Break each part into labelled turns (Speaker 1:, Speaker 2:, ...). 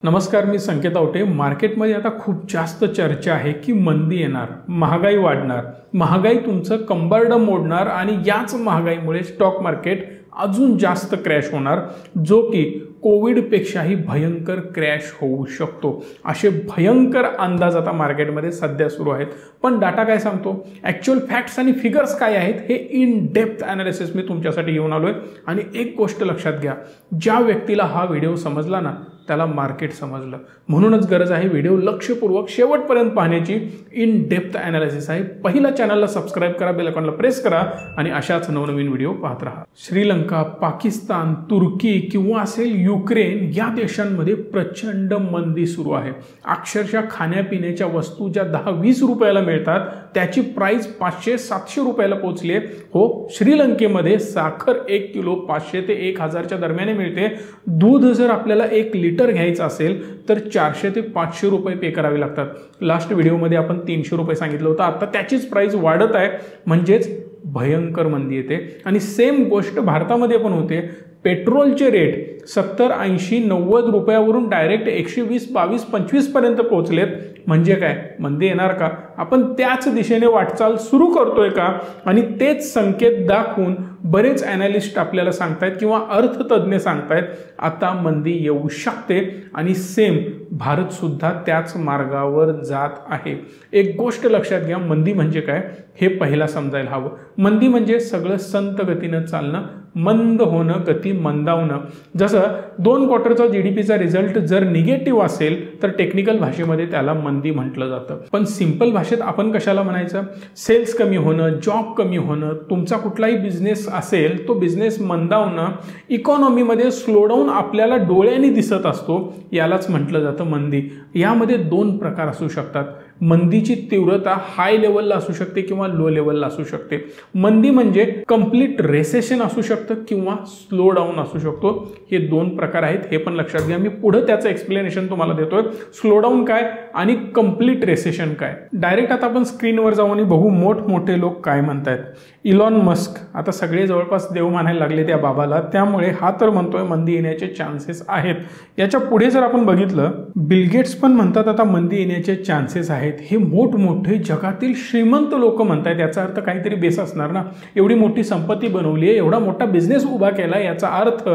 Speaker 1: नमस्कार, मी संकेत आवटे। मार्केटमध्ये आता खूप जास्त चर्चा आहे की मंदी येणार, महागाई वाढणार, महागाई तुमचं कंबरड मोडणार आणि याच महागाईमुळे स्टॉक मार्केट अजून जास्त क्रॅश होणार, जो की कोविडपेक्षाही भयंकर क्रॅश होऊ शकतो। असे भयंकर अंदाज आता मार्केटमध्ये सध्या सुरू आहेत। पण डाटा काय सांगतो, ॲक्च्युअल फॅक्ट्स आणि फिगर्स काय आहेत, हे इन डेप्थ ॲनालिसिस मी तुमच्यासाठी घेऊन आलोय। आणि एक गोष्ट लक्षात घ्या, ज्या व्यक्तीला हा व्हिडिओ समजला ना, त्याला मार्केट समजलं। म्हणूनच गरज आहे व्हिडिओ लक्षपूर्वक शेवटपर्यंत पाहण्याची। इन डेप्थ ॲनालिसिस आहे। पहिला चॅनलला सबस्क्राइब करा, बेल आयकॉनला प्रेस करा आणि अशाच नवनवीन व्हिडिओ पाहत राहा। श्रीलंका, पाकिस्तान, तुर्की किंवा असेल युक्रेन या देशांमध्ये प्रचंड मंदी सुरू आहे। अक्षरशः खाण्यापिण्याच्या वस्तू ज्या 10-20 रुपयाला मिळतात त्याची प्राइस 500-700 रुपयाला पोहोचली आहे। हो, श्रीलंकेमध्ये साखर 1 किलो 500 ते 1000च्या दरम्यान मिळते। दूध जर आपल्याला 1 लिटर घ्यायचं असेल तर 400 ते 500 रुपये पे करावे लागतात। लास्ट व्हिडिओमध्ये आपण 300 रुपये सांगितलं होतं, आता त्याचीच प्राइस वाढत आहे, म्हणजेच भयंकर मंदी येते। आणि सेम गोष्ट भारतामध्ये पण होते। पेट्रोलचे रेट 70, 80, 90 रुपयावरून डायरेक्ट 120, 22, 25 पर्यंत पोहोचलेत। म्हणजे काय, मंदी येणार का? आपण त्याच दिशेने वाटचाल सुरू करतोय का? आणि तेच संकेत दाखवून बरेच ॲनालिस्ट आपल्याला सांगतायत किंवा अर्थतज्ञ सांगतायत आता मंदी येऊ शकते आणि सेम भारत सुद्धा त्याच मार्गावर जात आहे। एक गोष्ट लक्षात घ्या, मंदी म्हणजे काय हे पहिला समजायला हवं। मंदी म्हणजे सगळं संत गतीनं चालणं, मंद होणं, गती मंदावणं। जसं 2 क्वार्टरचा जीडीपीचा रिझल्ट जर निगेटिव्ह असेल तर टेक्निकल भाषेमध्ये त्याला मंदी म्हटलं जातं। पण सिंपल भाषेत आपण कशाला म्हणायचं? सेल्स कमी होणं, जॉब कमी होणं, तुमचा कुठलाही बिझनेस असेल तो बिझनेस मंदावणं, इकॉनॉमीमध्ये स्लोडाऊन आपल्याला डोळ्यांनी दिसत असतो, यालाच म्हटलं जातं मंदी। यामध्ये 2 प्रकार असू शकतात। मंदीची तीव्रता हाय लेवलला असू शकते किंवा लो लेवलला असू शकते। मंदी म्हणजे कंप्लीट रेसेशन असू शकतं किंवा स्लो डाऊन असू शकतो। हे 2 प्रकार आहेत, हे पण लक्षात घ्या। मी पुढे त्याचं एक्सप्लेनेशन तुम्हाला देतोय। स्लो डाऊन काय आणि कंप्लीट रेसेशन काय। डायरेक्ट आता आपण स्क्रीनवर जाऊ आणि बघू मोठमोठे लोक काय म्हणतायत। इलॉन मस्क, आता सगळे जवळपास देव मानायला लागले त्या बाबाला, त्यामुळे हा तर म्हणतोय मंदी येण्याचे चान्सेस आहेत। याच्या पुढे जर आपण बघितलं, बिल गेट्स पण म्हणतात आता मंदी येण्याचे चान्सेस आहेत। हे मोठमोठे जगातील श्रीमंत लोक म्हणतात। याचा अर्थ काहीतरी बेस असणार ना। एवढी मोठी संपत्ती बनवली आहे, एवढा मोठा बिझनेस उभा केला, याचा अर्थ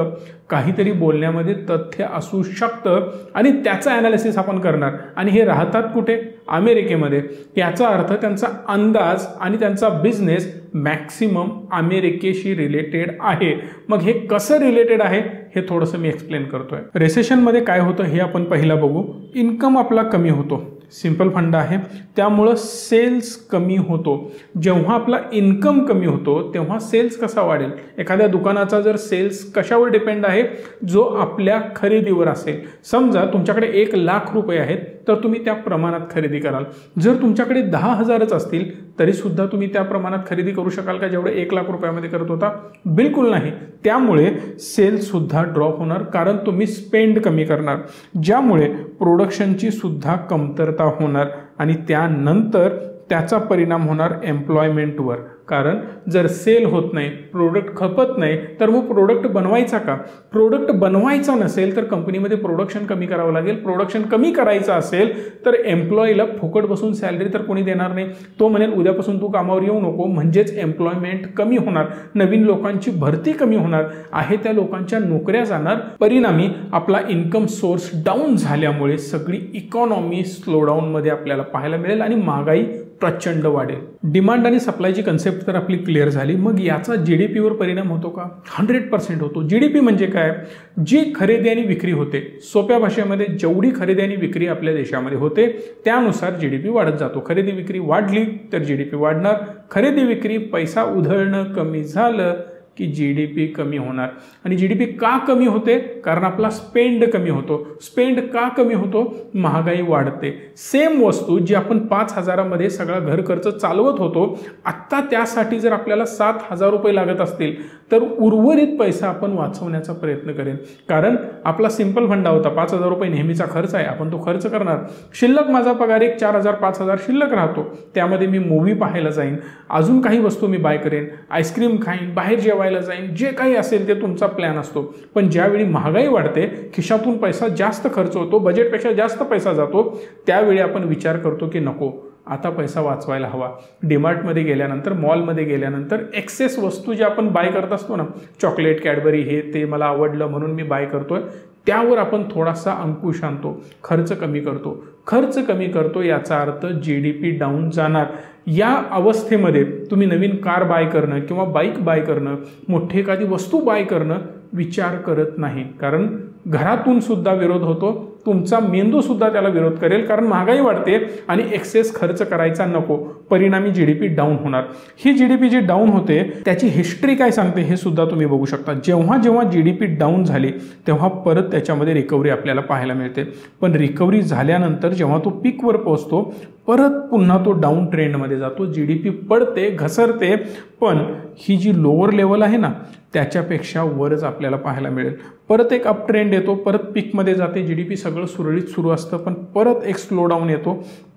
Speaker 1: काहीतरी बोलण्यामध्ये तथ्य असू शकतं आणि त्याचा ॲनालिसिस आपण करणार। आणि हे राहतात कुठे? अमेरिकेमध्ये। याचा अर्थ त्यांचा अंदाज आणि त्यांचा बिझनेस मॅक्सिमम अमेरिकेशी रिलेटेड आहे। मग हे कसं रिलेटेड आहे हे थोडंसं मी एक्सप्लेन करतोय। रेसेशनमध्ये काय होतं हे आपण पहिला बघू। इन्कम आपला कमी होतो, सिंपल फंड आहे, त्यामुळं सेल्स कमी होतो। जेव्हा आपला इन्कम कमी होतो तेव्हा सेल्स कसा वाढेल? एखाद्या दुकानाचा जर सेल्स कशावर डिपेंड आहे? जो आपल्या खरेदीवर असेल। समजा तुमच्याकडे 1 लाख रुपये आहेत तर तुम्ही त्या प्रमाणात खरेदी कराल। जर तुमच्याकडे 10,000च असतील तरी सुद्धा तुम्ही त्या प्रमाणात खरेदी करू शकाल का जेवढे 1 लाख रुपयामध्ये करत होता? बिलकुल नाही। त्यामुळे सेल्स सुद्धा ड्रॉप होणार, कारण तुम्ही स्पेंड कमी करणार, ज्यामुळे प्रोडक्शनची सुद्धा कमतरता होणार आणि त्यानंतर त्याचा परिणाम होणार एम्प्लॉयमेंटवर। कारण जर सेल होत नाही, प्रोडक्ट खपत नाही, तर मग प्रोडक्ट बनवायचा का? प्रोडक्ट बनवायचा नसेल तर कंपनीमध्ये प्रोडक्शन कमी करावं लागेल। प्रोडक्शन कमी करायचं असेल तर एम्प्लॉईला फुकट बसून सॅलरी तर कोणी देणार नाही। तो म्हणेल उद्यापासून तू कामावर येऊ नको, म्हणजेच एम्प्लॉयमेंट कमी होणार, नवीन लोकांची भरती कमी होणार आहे, त्या लोकांच्या नोकऱ्या जाणार। परिणामी आपला इन्कम सोर्स डाऊन झाल्यामुळे सगळी इकॉनॉमी स्लोडाऊनमध्ये आपल्याला पाहायला मिळेल आणि महागाई प्रचंड वाढेल। डिमांड आणि सप्लायची कन्सेप्ट तर आपली क्लिअर झाली। मग याचा जीडीपीवर परिणाम होतो का? 100% होतो। जीडीपी म्हणजे काय? जी खरेदी आणि विक्री होते, सोप्या भाषेमध्ये जेवढी खरेदी आणि विक्री आपल्या देशामध्ये होते त्यानुसार जीडीपी वाढत जातो। खरेदी विक्री वाढली तर जीडीपी वाढणार, खरेदी विक्री पैसा उधळणं कमी झालं की जीडीपी कमी होणार। आणि जीडीपी का कमी होते? कारण आपला स्पेंड कमी होतो। स्पेंड का कमी होतो? महागाई वाढते। सेम वस्तू जी आपण 5,000 मध्ये सगळा घर खर्च चालवत होतो, आत्ता त्यासाठी जर आपल्याला 7,000 रुपये लागत असतील तर उर्वरित पैसा आपण वाचवण्याचा प्रयत्न करेन. कारण आपला सिंपल फंडा होता, 5,000 रुपये नेहमीचा खर्च आहे, आपण तो खर्च करणार. शिल्लक माझा पगार एक 4,000 5,000 शिल्लक राहतो, त्यामध्ये मी मूवी पाहायला जाईन, अजून काही वस्तू मी बाय करेन, आईस्क्रीम खाईन, बाहेर जेवायला जाईन, जे काही असेल ते तुमचा प्लॅन असतो. पण ज्यावेळी महागाई वाढते, खिशातून पैसा जास्त खर्च होतो, बजेटपेक्षा जास्त पैसा जातो, त्यावेळी आपण विचार करतो की नको, आता पैसा वाचवायला हवा. डीमार्टमध्ये गेल्यानंतर, मॉलमध्ये गेल्यानंतर एक्सेस वस्तू जे आपण बाय करत असतो ना, चॉकलेट, कॅडबरी, हे ते मला आवडलं म्हणून मी बाय करतोय, त्यावर आपण थोडासा अंकुश आणतो, खर्च कमी करतो. खर्च कमी करतो याचा अर्थ GDP डाऊन जाणार. या अवस्थेमध्ये तुम्ही नवीन कार बाय करणं किंवा बाईक बाय करणं, मोठी एखादी वस्तू बाय करणं विचार करत नाही. कारण घरातून सुद्धा विरोध होतो, तुमचा मेंदू सुद्धा त्याला विरोध करेल. कारण महागाई वाढते आणि एक्सेस खर्च करायचा नको, परिणामी GDP डाऊन होणार. ही GDP जी डाऊन होते त्याची हिस्ट्री काय सांगते हे सुद्धा तुम्ही बघू शकता. जेव्हा जेव्हा GDP डाऊन झाली तेव्हा परत त्याच्यामध्ये रिकव्हरी आपल्याला पाहायला मिळते. पण रिकव्हरी झाल्यानंतर जेव्हा तो पीकवर पोहोचतो, परत पुन्हा तो डाऊन ट्रेंडमध्ये जातो. GDP पडते, घसरते, पण ही जी लोअर लेवल आहे ना त्याच्यापेक्षा वरच आपल्याला पाहायला मिळेल. परत एक अप ट्रेंड येतो, परत पीकमध्ये जाते, GDP सगळं सुरळीत सुरू असतं, पण परत एक स्लो डाऊन येतो.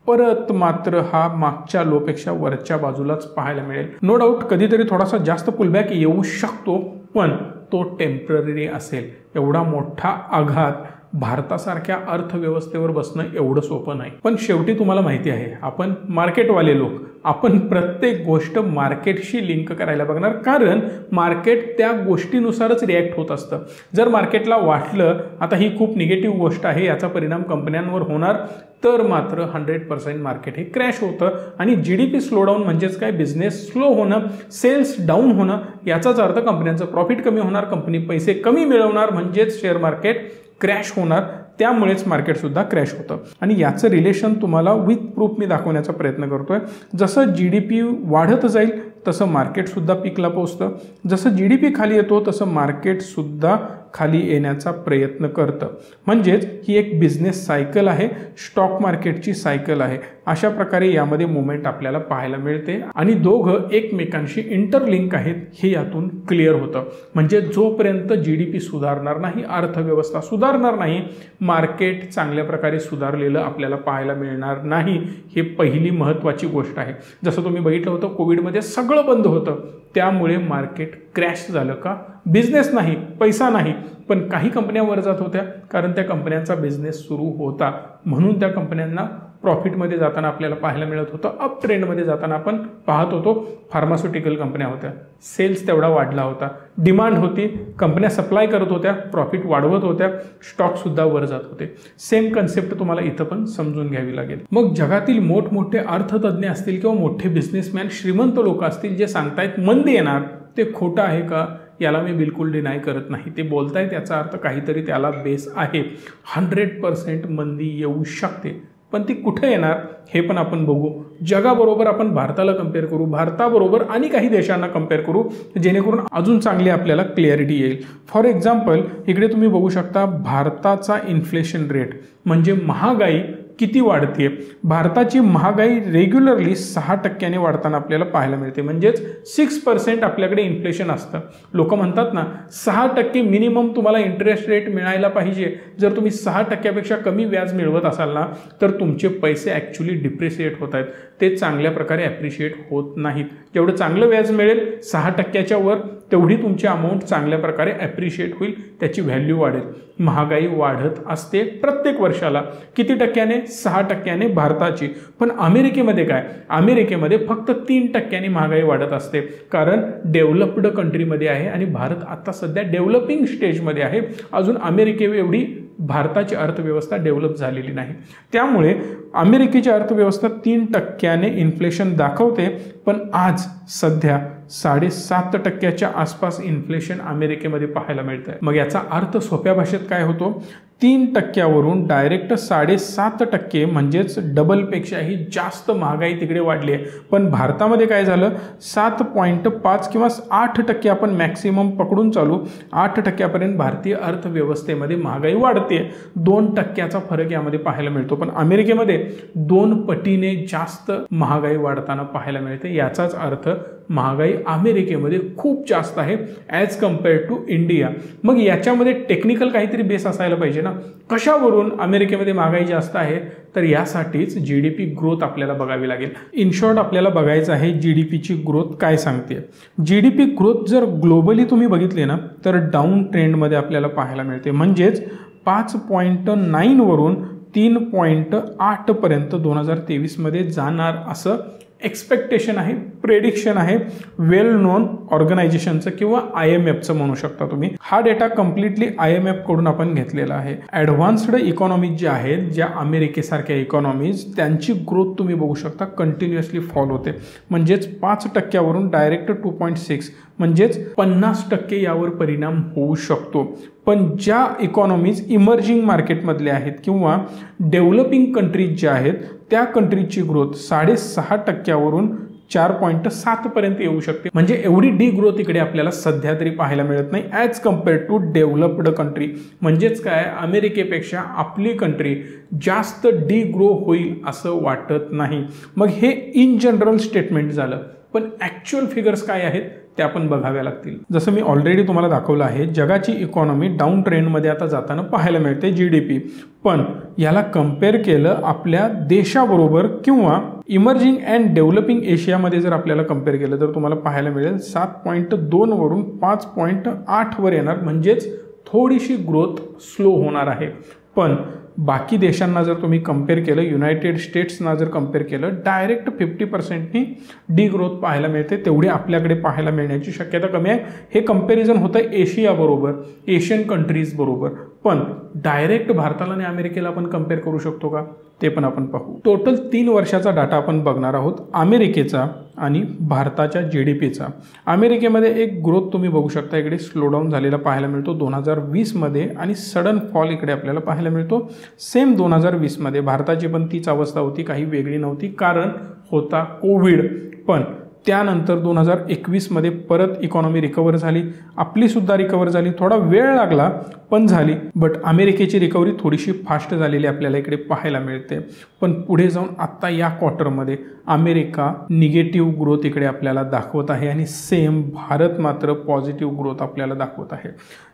Speaker 1: परत मात्र हा मागच्या लोपेक्षा वरच्या बाजूलाच पाहायला मिळेल. नो डाऊट कधीतरी थोडासा जास्त पुलबॅक येऊ शकतो, पण तो टेम्पररी असेल. एवढा मोठा आघात भारतासारख्या अर्थव्यवस्थेवर बसणं एवढं सोपं नाही. पण शेवटी तुम्हाला माहिती आहे, आपण मार्केटवाले लोक, आपण प्रत्येक गोष्ट मार्केटशी लिंक करायला बघणार. कारण मार्केट त्या गोष्टीनुसारच रिॲक्ट होत असतं. जर मार्केटला वाटलं आता ही खूप निगेटिव्ह गोष्ट आहे, याचा परिणाम कंपन्यांवर होणार, तर मात्र 100% मार्केट हे क्रॅश होतं. आणि GDP स्लोडाऊन म्हणजेच काय, बिझनेस स्लो होणं, सेल्स डाऊन होणं, याचाच अर्थ कंपन्यांचं प्रॉफिट कमी होणार, कंपनी पैसे कमी मिळवणार, म्हणजेच शेअर मार्केट क्रॅश होणार. त्यामुळेच मार्केटसुद्धा क्रॅश होतं. आणि याचं रिलेशन तुम्हाला विथ प्रूफ मी दाखवण्याचा प्रयत्न करतोय. जसं GDP वाढत जाईल तसं मार्केटसुद्धा पीकला पोहोचतं. जसं GDP खाली येतो तसं मार्केटसुद्धा खाली येण्याचा प्रयत्न करतं. म्हणजेच ही एक बिझनेस सायकल आहे, स्टॉक मार्केटची सायकल आहे. अशा प्रकारे यामध्ये मुवमेंट आपल्याला पाहायला मिळते आणि दोघं एकमेकांशी इंटरलिंक आहेत हे यातून क्लिअर होतं. म्हणजे जोपर्यंत GDP सुधारणार नाही, अर्थव्यवस्था सुधारणार नाही, मार्केट चांगल्या प्रकारे सुधारलेलं आपल्याला पाहायला मिळणार नाही. हे पहिली महत्त्वाची गोष्ट आहे. जसं तुम्ही बघितलं होतं, कोविडमध्ये सगळं बंद होतं, त्यामुळे मार्केट क्रॅश झालं. का? बिझनेस नाही, पैसा नाही, पण काही कंपन्या वर जात होत्या, कारण त्या कंपन्यांचा बिझनेस सुरू होता, म्हणून त्या कंपन्यांना प्रॉफिटमध्ये जाताना आपल्याला पाहायला मिळत होतं. अप ट्रेंडमध्ये जाताना आपण पाहत होतो. फार्मास्युटिकल कंपन्या होत्या, सेल्स तेवढा वाढला होता, डिमांड होती, कंपन्या सप्लाय करत होत्या, प्रॉफिट वाढवत होत्या, स्टॉकसुद्धा वर जात होते. सेम कन्सेप्ट तुम्हाला इथं पण समजून घ्यावी लागेल. मग जगातील मोठमोठे अर्थतज्ञ असतील किंवा मोठे बिझनेसमॅन, श्रीमंत लोक असतील, जे सांगतायत मंदी येणार, ते खोटं आहे का? याला मी बिलकुल डिनाय करत नाही. ते बोलतायत याचा अर्थ काहीतरी त्याला बेस आहे. 100% मंदी येऊ शकते, पण ती कुठे येणार हे पण आपण बघू. जगाबरोबर आपण भारताला कम्पेअर करू, भारताबरोबर आणि काही देशांना कम्पेअर करू, जेणेकरून अजून चांगली आपल्याला क्लिअरिटी येईल. फॉर एक्झाम्पल, इकडे तुम्ही बघू शकता भारताचा इन्फ्लेशन रेट म्हणजे महागाई किती वाढते. भारताची महागाई रेग्युलरली 6% वाढताना आपल्याला पाहायला मिळते. म्हणजेच 6% आपल्याकडे इन्फ्लेशन असतं. लोक म्हणतात ना 6% मिनिमम तुम्हाला इंटरेस्ट रेट मिळायला पाहिजे. जर तुम्ही 6%पेक्षा कमी व्याज मिळवत असाल ना, तर तुमचे पैसे ॲक्च्युली डिप्रिशिएट होत आहेत, ते चांगल्या प्रकारे ॲप्रिशिएट होत नाहीत. जेवढं चांगलं व्याज मिळेल 6%च्या वर, तेवढी तुमची अमाऊंट चांगल्या प्रकारे ॲप्रिशिएट होईल, त्याची व्हॅल्यू वाढेल. महागाई वाढत असते प्रत्येक वर्षाला. किती टक्क्याने? 6% भारताची. पण अमेरिकेमध्ये काय? अमेरिकेमध्ये फक्त 3% महागाई वाढत असते, कारण डेव्हलप्ड कंट्रीमध्ये आहे आणि भारत आता सध्या डेव्हलपिंग स्टेजमध्ये आहे. अजून अमेरिके एवढी भारताची अर्थव्यवस्था डेव्हलप झालेली नाही. त्यामुळे अमेरिकेची अर्थव्यवस्था 3% इन्फ्लेशन दाखवते, पण आज सध्या 7.5% आसपास इन्फ्लेशन अमेरिकेमध्ये पाहायला मिळतं. मग याचा अर्थ सोप्या भाषेत काय होतो? 3%वरून डायरेक्ट 7.5% म्हणजेच डबलपेक्षाही जास्त महागाई तिकडे वाढली आहे. पण भारतामध्ये काय झालं? 7.5 किंवा 8% आपण मॅक्सिमम पकडून चालू, 8%पर्यंत भारतीय अर्थव्यवस्थेमध्ये महागाई वाढते. 2%चा फरक यामध्ये पाहायला मिळतो. पण अमेरिकेमध्ये 2 पटीने जास्त महागाई वाढताना पाहायला मिळते. याचाच अर्थ महागाई अमेरिकेमध्ये खूप जास्त आहे ॲज कम्पेअर्ड टू इंडिया. मग याच्यामध्ये टेक्निकल काहीतरी बेस असायला पाहिजे ना, कशावरून अमेरिकेमध्ये महागाई जास्त आहे, तर यासाठीच GDP ग्रोथ आपल्याला बघावी लागेल. इन शॉर्ट आपल्याला बघायचं आहे GDPची ग्रोथ काय सांगते. GDP ग्रोथ जर ग्लोबली तुम्ही बघितली ना तर डाऊन ट्रेंडमध्ये आपल्याला पाहायला मिळते, म्हणजेच 5.9 वरून 3.8 पर्यंत 2023मध्ये जाणार असं एक्सपेक्टेशन आहे, प्रेडिक्शन आहे वेल नोन ऑर्गनायझेशनचं किंवा IMFचं म्हणू शकता तुम्ही. हा डेटा कम्प्लिटली IMF कडून आपण घेतलेला आहे. ॲडव्हान्स्ड इकॉनॉमीज ज्या आहेत, ज्या अमेरिकेसारख्या इकॉनॉमीज, त्यांची ग्रोथ तुम्ही बघू शकता कंटिन्युअसली फॉल होते, म्हणजेच 5% डायरेक्ट 2.6 म्हणजेच 50% यावर परिणाम होऊ शकतो. पण ज्या इकॉनॉमीज इमर्जिंग मार्केटमधले आहेत किंवा डेव्हलपिंग कंट्रीज ज्या आहेत त्या कंट्रीजची ग्रोथ 6.5% वरून 4.7 पर्यंत येऊ शकते. म्हणजे एवढी डी ग्रोथ इकडे आपल्याला सध्या तरी पाहायला मिळत नाही as compared to developed country. म्हणजेच काय, अमेरिकेपेक्षा आपली कंट्री जास्त डी ग्रो होईल असं वाटत नाही. मग हे इन जनरल स्टेटमेंट झालं, पण ॲक्च्युअल फिगर्स काय आहेत त्या पण बघाव्या लागतील. जसं मी ऑलरेडी तुम्हाला दाखवलं आहे, जगाची इकॉनॉमी डाऊन ट्रेंडमध्ये आता जाताना पाहायला मिळते GDP. पण याला कम्पेअर केलं आपल्या देशाबरोबर किंवा इमर्जिंग अँड डेव्हलपिंग एशियामध्ये जर आपल्याला कम्पेअर केलं तर तुम्हाला पाहायला मिळेल 7.2 वरून 5.8 वर येणार, म्हणजेच थोडीशी ग्रोथ स्लो होणार आहे. पण बाकी देशांना जर तुम्ही कम्पेअर केलं, युनायटेड स्टेट्सना जर कम्पेअर केलं, डायरेक्ट 50%नी डी ग्रोथ पाहायला मिळते. तेवढे आपल्याकडे पाहायला मिळण्याची शक्यता कमी आहे. हे कंपॅरिझन होतं एशियाबरोबर, एशियन कंट्रीज बरोबर. पण डायरेक्ट भारताला आणि अमेरिकेला आपण कम्पेअर करू शकतो का, ते पण आपण पाहू. टोटल 3 वर्षाचा डाटा आपण बघणार आहोत अमेरिकेचा आणि भारताच्या GDPचा. अमेरिकेमध्ये एक ग्रोथ तुम्ही बघू शकता, इकडे स्लोडाऊन झालेला पाहायला मिळतो 2020मध्ये आणि सडन फॉल इकडे आपल्याला पाहायला मिळतो सेम 2020मध्ये. भारताची पण तीच अवस्था होती, काही वेगळी नव्हती, कारण होता कोविड. पण त्यानंतर 2021मध्ये परत इकॉनॉमी रिकवर झाली, आपलीसुद्धा रिकवर झाली, थोडा वेळ लागला पण झाली. बट अमेरिकेची रिकव्हरी थोडीशी फास्ट झालेली आपल्याला इकडे पाहायला मिळते. पण पुढे जाऊन आत्ता या क्वार्टरमध्ये अमेरिका निगेटिव्ह ग्रोथ इकडे आपल्याला दाखवत आहे आणि सेम भारत मात्र पॉझिटिव्ह ग्रोथ आपल्याला दाखवत आहे.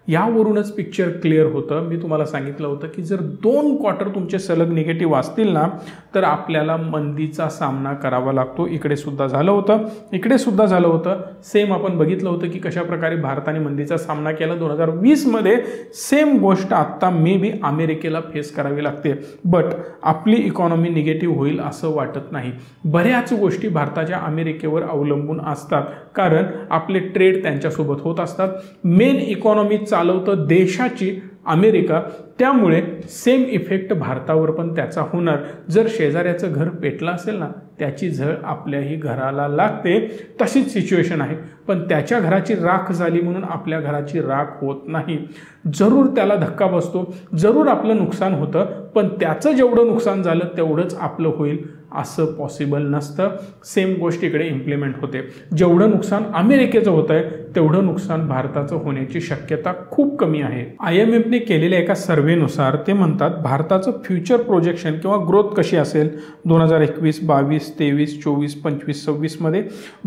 Speaker 1: यावरूनच पिक्चर क्लिअर होतं. मी तुम्हाला सांगितलं होतं की जर 2 क्वार्टर तुमचे सलग निगेटिव्ह असतील ना तर आपल्याला मंदीचा सामना करावा लागतो. इकडे सुद्धा झालं होतं, इकडे सुद्धा झालं होतं. सेम आपण बघितलं होतं की कशा प्रकारे भारताने मंदीचा सामना केला 2020मध्ये. सेम गोष्ट आत्ता मे बी अमेरिकेला फेस करावी लागते. बट आपली इकॉनॉमी निगेटिव्ह होईल असं वाटत नाही. बऱ्याच गोष्टी भारताच्या अमेरिकेवर अवलंबून असतात, कारण आपले ट्रेड त्यांच्यासोबत होत असतात. मेन इकॉनॉमी चालवतं देशाची अमेरिका, त्यामुळे सेम इफेक्ट भारतावर पण त्याचा होणार. जर शेजाऱ्याचं घर पेटलं असेल ना, त्याची झळ आपल्याही घराला लागते, तशीच सिच्युएशन आहे. पण त्याच्या घराची राख झाली म्हणून आपल्या घराची राख होत नाही. जरूर त्याला धक्का बसतो, जरूर आपलं नुकसान होतं, पण त्याचं जेवढं नुकसान झालं तेवढंच आपलं होईल असं पॉसिबल नसतं. सेम गोष्ट इकडे इम्प्लिमेंट होते. जेवढं नुकसान अमेरिकेचं होत आहे तेवढं नुकसान भारताचं होण्याची शक्यता खूप कमी आहे. IMFने केलेल्या एका सर्व्हेनुसार ते म्हणतात भारताचं फ्युचर प्रोजेक्शन किंवा ग्रोथ कशी असेल 2021, 22, 23, 24, 25, 26मध्ये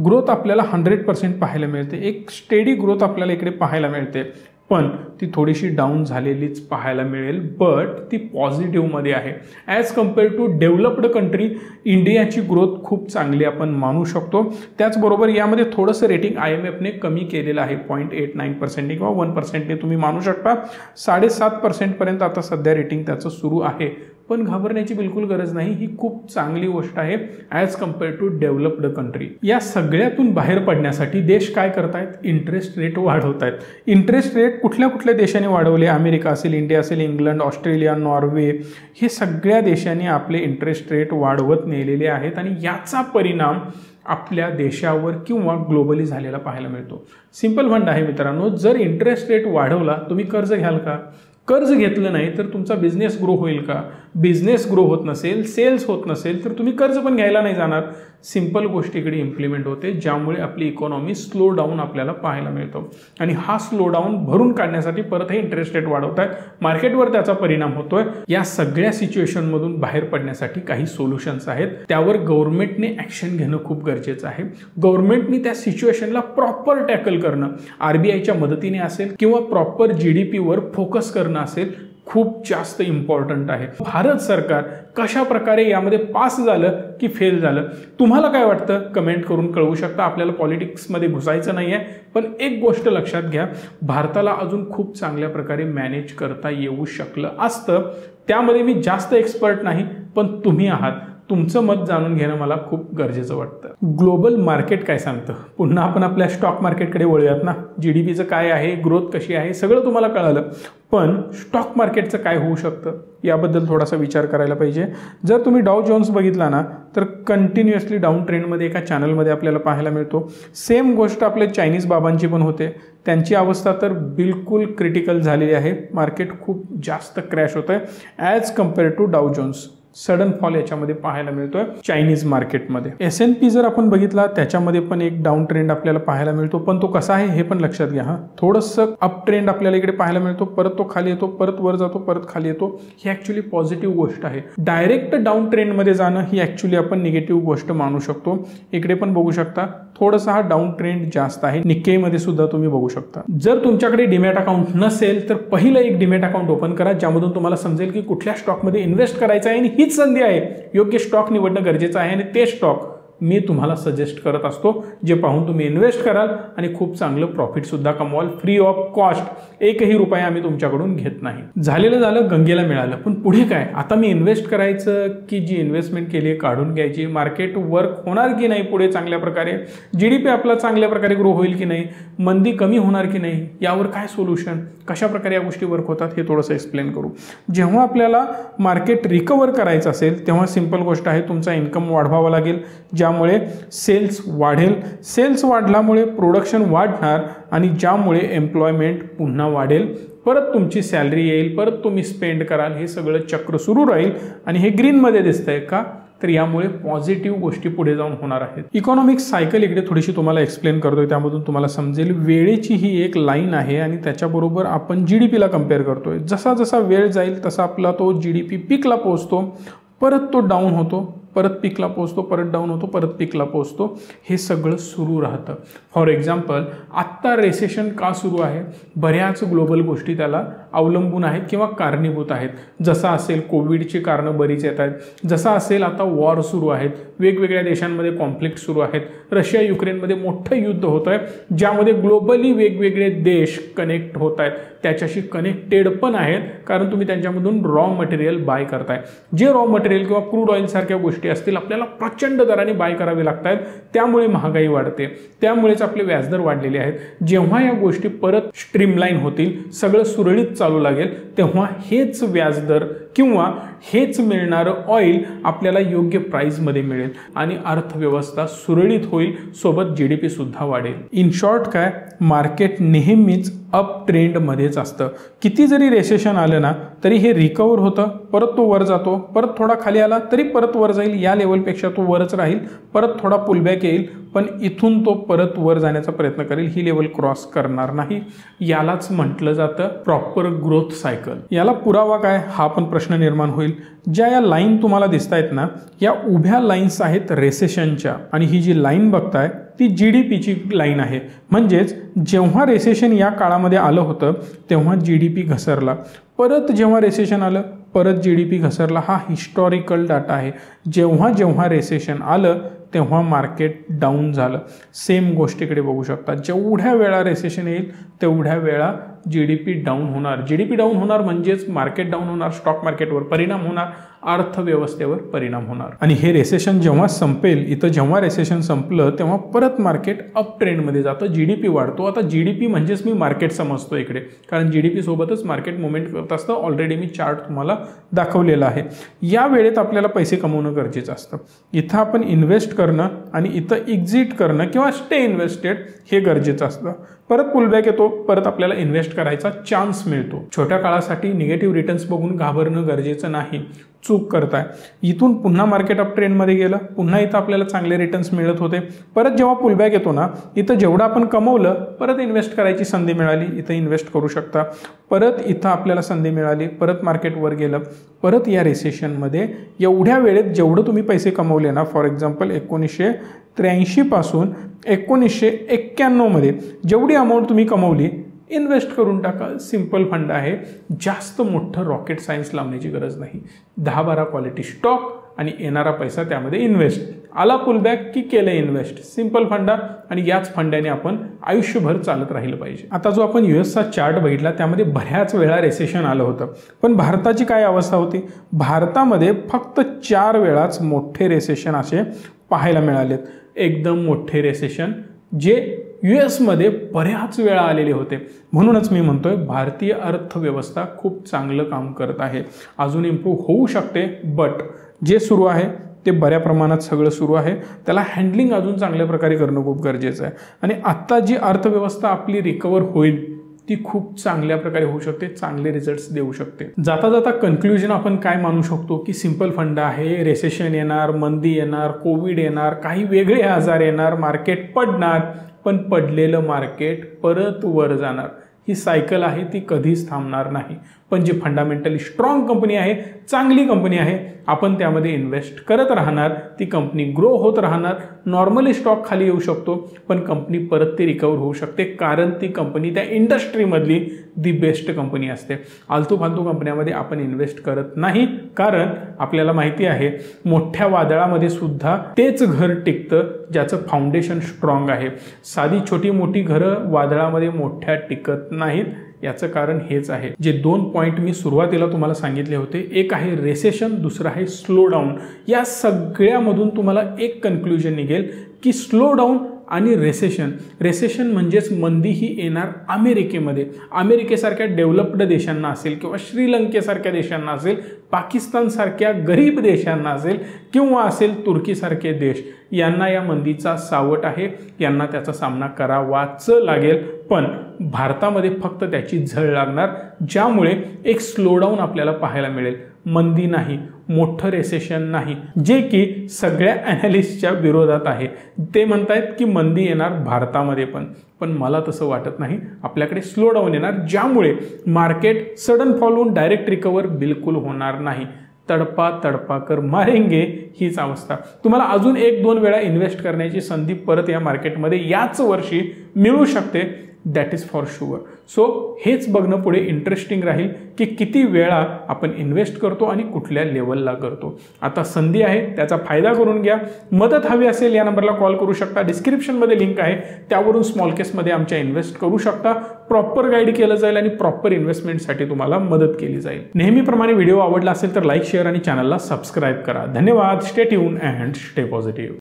Speaker 1: ग्रोथ आपल्याला 100% पाहायला मिळते. एक स्टेडी ग्रोथ आपल्याला इकडे पाहायला मिळते, पण ती थोडीशी डाऊन झालेलीच पाहायला मिळेल. बट ती पॉझिटिव्हमध्ये आहे. As compare to developed country इंडियाची ग्रोथ खूप चांगली आपण मानू शकतो. त्याचबरोबर यामध्ये थोडंसं रेटिंग IMFने कमी केलेलं आहे 0.89% किंवा 1%ने तुम्ही मानू शकता. 7.5% पर्यंत आता सध्या रेटिंग त्याचं सुरू आहे. पण घाबरण्याची बिलकुल गरज नाही, ही खूप चांगली गोष्ट आहे as compare to developed country. या सगळ्यातून बाहेर पडण्यासाठी देश काय करतायत, इंटरेस्ट रेट वाढवत आहेत. इंटरेस्ट रेट कुठल्या कुठल्या देशाने वाढवले, अमेरिका असेल, इंडिया असेल, इंग्लंड, ऑस्ट्रेलिया, नॉर्वे, हे सगळ्या देशांनी आपले इंटरेस्ट रेट वाढवत नेलेले आहेत आणि याचा परिणाम आपल्या देशावर किंवा ग्लोबली झालेला पाहायला मिळतो. सिंपल फंड आहे मित्रांनो, जर इंटरेस्ट रेट वाढवला तुम्ही कर्ज घ्याल का? कर्ज घेतलं नाही तर तुमचा बिझनेस ग्रो होईल का? बिझनेस ग्रो होत नसेल, सेल्स होत नसेल, तर तुम्ही कर्ज पण घ्यायला नाही जाणार. सिंपल गोष्ट इकडे इम्प्लिमेंट होते, ज्यामुळे आपली इकॉनॉमी स्लो डाऊन आपल्याला पाहायला मिळतो. आणि हा स्लो डाऊन भरून काढण्यासाठी परत हे इंटरेस्ट रेट वाढवत आहेत, मार्केटवर त्याचा परिणाम होतोय. या सगळ्या सिच्युएशनमधून बाहेर पडण्यासाठी काही सोल्युशन्स आहेत, त्यावर गव्हर्नमेंटने ॲक्शन घेणं खूप गरजेचं आहे. गव्हर्नमेंटने त्या सिच्युएशनला प्रॉपर टॅकल करणं, आरबीआयच्या मदतीने असेल किंवा प्रॉपर जीडीपीवर फोकस करणं असेल, खूप जास्त इम्पॉर्टंट आहे. भारत सरकार कशा प्रकारे यामध्ये पास झालं की फेल झालं, तुम्हाला काय वाटतं कमेंट करून कळवू शकता. आपल्याला पॉलिटिक्समध्ये घुसायचं नाही आहे, पण एक गोष्ट लक्षात घ्या, भारताला अजून खूप चांगल्या प्रकारे मॅनेज करता येऊ शकलं असतं. त्यामध्ये मी जास्त एक्सपर्ट नाही, पण तुम्ही आहात, तुमचं मत जाणून घेणं मला खूप गरजेचं वाटतं. ग्लोबल मार्केट काय सांगतं, पुन्हा आपण आपल्या स्टॉक मार्केटकडे वळूयात ना. जीडीपीचं काय आहे, ग्रोथ कशी आहे, सगळं तुम्हाला कळालं, पण स्टॉक मार्केटचं काय होऊ शकतं याबद्दल थोडासा विचार करायला पाहिजे. जर तुम्ही डाउ जोन्स बघितला ना, तर कंटिन्युअसली डाऊन ट्रेंडमध्ये एका चॅनलमध्ये आपल्याला पाहायला मिळतो. सेम गोष्ट आपल्या चायनीज बाबांची पण होते, त्यांची अवस्था तर बिलकुल क्रिटिकल झालेली आहे. मार्केट खूप जास्त क्रॅश होतं आहे as compare to Dow Jones. Sudden fall याच्यामध्ये पाहायला मिळतोय चायनीज मार्केटमध्ये. S&P जर आपण बघितला, त्याच्यामध्ये पण एक डाऊन ट्रेंड आपल्याला पाहायला मिळतो, पण तो कसा आहे हे पण लक्षात घ्या. थोडंसं अप ट्रेंड आपल्याला इकडे पाहायला मिळतो, परत तो खाली येतो, परत वर जातो, परत खाली येतो. ही ॲक्च्युली पॉझिटिव्ह गोष्ट आहे. डायरेक्ट डाऊन ट्रेंडमध्ये जाणं ही ॲक्च्युली आपण निगेटिव्ह गोष्ट मानू शकतो. इकडे पण बघू शकता थोडासा हा डाऊन ट्रेंड जास्त आहे. निक्केईमध्ये सुद्धा तुम्ही बघू शकता. जर तुमच्याकडे डीमॅट अकाउंट नसेल, तर पहिलं एक डीमॅट अकाउंट ओपन करा, ज्यामधून तुम्हाला समजेल की कुठल्या स्टॉकमध्ये इन्व्हेस्ट करायचं आहे. आणि हीच संधी आहे, योग्य स्टॉक निवडणं गरजेचं आहे. आणि ते स्टॉक मी तुम्हाला सजेस्ट करत असतो, जे पाहून तुम्ही इन्व्हेस्ट कराल आणि खूप चांगलं प्रॉफिट सुद्धा कमवाल फ्री ऑफ कॉस्ट. एकही रुपया आम्ही तुमच्याकडून घेत नाही. झालं गंगेला मिळालं, पण पुढे काय? आता मी इन्व्हेस्ट करायचं की जी इन्व्हेस्टमेंट केली काढून घ्यायची? मार्केट वर्क होणार की नाही पुढे चांगल्या प्रकारे? जीडीपी आपला चांगल्या प्रकारे ग्रो होईल की नाही? मंदी कमी होणार की नाही? यावर काय सोल्युशन, कशा प्रकारे या गोष्टी वर्क होतात हे थोडंसं एक्सप्लेन करू. जेव्हा आपल्याला मार्केट रिकवर करायचं असेल, तेव्हा सिंपल गोष्ट आहे, तुमचा इन्कम वाढवावा लागेल, ज्यामुळे सेल्स वाढेल. सेल्स वाढल्यामुळे प्रोडक्शन वाढणार आणि ज्यामुळे एम्प्लॉयमेंट पुन्हा वाढेल. परत तुमची सॅलरी येईल, परत तुम्ही स्पेंड कराल. हे सगळं चक्र सुरू राहील. आणि हे ग्रीनमध्ये दिसतंय का? तर यामुळे पॉझिटिव्ह गोष्टी पुढे जाऊन होणार आहेत. इकॉनॉमिक्स सायकल इकडे थोडीशी तुम्हाला एक्सप्लेन करतोय, त्यामधून तुम्हाला समजेल वेळेची ही एक लाईन आहे आणि त्याच्याबरोबर आपण जीडीपीला कम्पेअर करतोय. जसा जसा वेळ जाईल तसा आपला तो जीडीपी पीकला पोहोचतो, परत तो डाऊन होतो, परत पीकला पोहोचतो, परत डाऊन होतो, परत पीकला पोहोचतो. हे सगळं सुरू राहतं. फॉर एक्झाम्पल, आत्ता रेसेशन का सुरू आहे? बऱ्याच ग्लोबल गोष्टी त्याला अवलंबून आहेत किंवा कारणीभूत आहेत. जसं असेल कोविडची कारणं बरीच येत आहेत, जसं असेल आता वॉर सुरू आहेत, वेगवेगळ्या देशांमध्ये कॉन्फ्लिक्ट सुरू आहेत, रशिया युक्रेनमध्ये मोठं युद्ध होतं आहे, ज्यामध्ये ग्लोबली वेगवेगळे देश कनेक्ट होत आहेत, त्याच्याशी कनेक्टेड पण आहेत, कारण तुम्ही त्यांच्यामधून रॉ मटेरियल बाय करताय. जे रॉ मटेरियल किंवा क्रूड ऑइल सारख्या गोष्टी असतील आपल्याला प्रचंड दराने बाय करावे लागतात, त्यामुळे महागाई वाढते, त्यामुळेच आपले व्याजदर वाढलेले आहेत. जेव्हा या गोष्टी परत स्ट्रीमलाईन होतील, सगळं सुरळीत चालू लागेल, तेव्हा हेच व्याजदर किंवा हेच मिळणारं ऑइल आपल्याला योग्य प्राईसमध्ये मिळेल आणि अर्थव्यवस्था सुरळीत होईल, सोबत जीडीपी सुद्धा वाढेल. इन शॉर्ट काय, मार्केट नेहमीच अप ट्रेंडमध्येच असतं. किती जरी रेसेशन आलं ना, तरी हे रिकवर होतं, परत तो वर जातो, परत थोडा खाली आला तरी परत वर जाईल, या लेवलपेक्षा तो वरच राहील, परत थोडा पुलबॅक येईल, पण इथून तो परत वर जाण्याचा प्रयत्न करेल, ही लेवल क्रॉस करणार नाही. यालाच म्हटलं जातं प्रॉपर ग्रोथ सायकल. याला पुरावा काय, हा पण प्रश्न निर्माण होईल. ज्या या लाईन तुम्हाला दिसत आहेत ना, या उभ्या लाईन्स आहेत रेसेशनच्या, आणि ही जी लाईन बघताय ती जीडीपीची लाईन आहे. म्हणजेच जेव्हा रेसेशन या काळामध्ये आलं होतं तेव्हा जीडीपी घसरला, परत जेव्हा रेसेशन आलं परत जीडीपी घसरला. हा हिस्टॉरिकल डाटा आहे. जेव्हा जेव्हा रेसेशन आलं तेव्हा मार्केट डाऊन झालं. सेम गोष्टीकडे बघू शकता, जेवढ्या वेळा रेसेशन येईल तेवढ्या वेळा जीडीपी डाऊन होणार. जीडीपी डाऊन होणार म्हणजेच मार्केट डाऊन होणार, स्टॉक मार्केटवर परिणाम होणार, अर्थव्यवस्थेवर परिणाम होणार. आणि हे रेसेशन जेव्हा संपेल, इथं जेव्हा रेसेशन संपलं तेव्हा परत मार्केट अप ट्रेंडमध्ये जातं, जीडीपी वाढतो. आता जीडीपी म्हणजेच मी मार्केट समजतो इकडे, कारण जीडीपी सोबतच मार्केट मुवमेंट करत असतं. ऑलरेडी मी चार्ट तुम्हाला दाखवलेला आहे. या वेळेत आपल्याला पैसे कमवणं गरजेचं असतं. इथं आपण इन्व्हेस्ट करणं आणि इथं एक्झिट करणं किंवा स्टे इन्व्हेस्टेड हे गरजेचं असतं. परत पुलबॅक येतो, परत आपल्याला इन्व्हेस्ट करायचा चान्स मिळतो. छोट्या काळासाठी निगेटिव्ह रिटर्न्स बघून घाबरणं गरजेचं नाही. चूक करताय। इथून पुन्हा मार्केट अप ट्रेंडमध्ये गेलं, पुन्हा इथं आपल्याला चांगले रिटर्न्स मिळत होते, परत जेव्हा पुलबॅक येतो ना, इथं जेवढं आपण कमवलं परत इन्व्हेस्ट करायची संधी मिळाली, इथं इन्व्हेस्ट करू शकता। परत इथं आपल्याला संधी मिळाली, परत मार्केट वर गेलं, परत या रिसेशनमध्ये एवढ्या वेळेत जेवढं तुम्ही पैसे कमवले ना, फॉर एक्झाम्पल 1983 पासून 1991 मध्ये जेवढी अमाऊंट तुम्ही कमवली इन्व्हेस्ट करून टाका। सिंपल फंड आहे, जास्त मोठं रॉकेट सायन्स लावण्याची गरज नाही। 10-12 क्वालिटी स्टॉक आणि येणारा पैसा त्यामध्ये इन्व्हेस्ट, आला पुलबॅक की केलं इन्व्हेस्ट। सिंपल फंडा आणि याच फंडाने आपण आयुष्यभर चालत राहिलं पाहिजे। आता जो आपण यूएसचा चार्ट बघितला त्यामध्ये बऱ्याच वेळा रिसेशन आलं होतं, पण भारताची काय अवस्था होती? भारतामध्ये फक्त 4 वेळाच मोठे रिसेशन असे पाहायला मिळालेत, एकदम मोठे रिसेशन जे यूएसमध्ये बऱ्याच वेळा आलेले होते। म्हणूनच मी म्हणतोय भारतीय अर्थव्यवस्था खूप चांगलं काम करत आहे, अजून इम्प्रूव्ह होऊ शकते, बट जे सुरू आहे ते बऱ्या प्रमाणात सगळं सुरू आहे, त्याला हँडलिंग अजून चांगल्या प्रकारे करणं खूप गरजेचं आहे। आणि आत्ता जी अर्थव्यवस्था आपली रिकवर होईल ती खूप चांगल्या प्रकारे होऊ शकते, चांगले रिझल्ट्स देऊ शकते। जाता जाता कन्क्लुजन आपण काय मानू शकतो की सिंपल फंड आहे, रिसेशन येणार, मंदी येणार, कोविड येणार, काही वेगळे आजार येणार, मार्केट पडणार, पण पडलेलं मार्केट परत वर जाणार। ही सायकल आहे, ती कधीच थांबणार नाही। पण जी फंडामेंटली स्ट्रॉंग कंपनी आहे, चांगली कंपनी आहे, आपण त्यामध्ये इन्व्हेस्ट करत राहणार, ती कंपनी ग्रो होत राहणार। नॉर्मली स्टॉक खाली येऊ शकतो, पण कंपनी परत ती रिकवर होऊ शकते, कारण ती कंपनी त्या इंडस्ट्रीमधली दी बेस्ट कंपनी असते। आलतू फालतू कंपन्यांमध्ये आपण इन्व्हेस्ट करत नाही, कारण आपल्याला माहिती आहे मोठ्या वादळामध्ये सुद्धा तेच घर टिकतं ज्याचं फाउंडेशन स्ट्रॉंग आहे। साधी छोटी मोठी घरं वादळामध्ये मोठ्या टिकत नाहीत, याचं कारण हेच आहे। जे 2 पॉइंट मी सुरुवातीला तुम्हाला सांगितले होते, एक आहे रिसेशन, दुसरं आहे स्लो डाऊन। या सगळ्यामधून तुम्हाला एक कन्क्लुजन निघेल की स्लो डाऊन आणि रेसेशन म्हणजेच मंदी ही येणार अमेरिकेमध्ये। अमेरिकेसारख्या डेव्हलप्ड देशांना असेल किंवा श्रीलंकेसारख्या देशांना असेल, पाकिस्तानसारख्या गरीब देशांना असेल किंवा असेल तुर्कीसारखे देश, यांना या मंदीचा सावट आहे, यांना त्याचा सामना करावाच लागेल। पण भारतामध्ये फक्त त्याची झळ लागणार, ज्यामुळे एक स्लोडाऊन आपल्याला पाहायला मिळेल। मंदी नाही, मोठं रिसेशन नाही, जे की सगळ्या ॲनालिस्टच्या विरोधात आहे। ते म्हणतायत की मंदी येणार भारतामध्ये पण मला तसं वाटत नाही। आपल्याकडे स्लो डाऊन येणार, ज्यामुळे मार्केट सडन फॉल होऊन डायरेक्ट रिकवर बिलकुल होणार नाही। तडपा कर मारेंगे हीच अवस्था। तुम्हाला अजून 1-2 वेळा इन्व्हेस्ट करण्याची संधी परत या मार्केटमध्ये याच वर्षी मिळू शकते, that is for sure. So हेच बघणं पुढे इंटरेस्टिंग राहील की किती वेळा आपण इन्व्हेस्ट करतो आणि कुठल्या लेवलला करतो। आता संधी आहे, त्याचा फायदा करून घ्या। मदत हवी असेल या नंबरला कॉल करू शकता, डिस्क्रिप्शनमध्ये लिंक आहे, त्यावरून स्मॉल केसमध्ये आमच्या इन्व्हेस्ट करू शकता। प्रॉपर गाईड केलं जाईल आणि प्रॉपर इन्व्हेस्टमेंटसाठी तुम्हाला मदत केली जाईल। नेहमीप्रमाणे व्हिडिओ आवडला असेल तर लाईक, शेअर आणि चॅनलला सबस्क्राईब करा। धन्यवाद, stay tune and stay positive.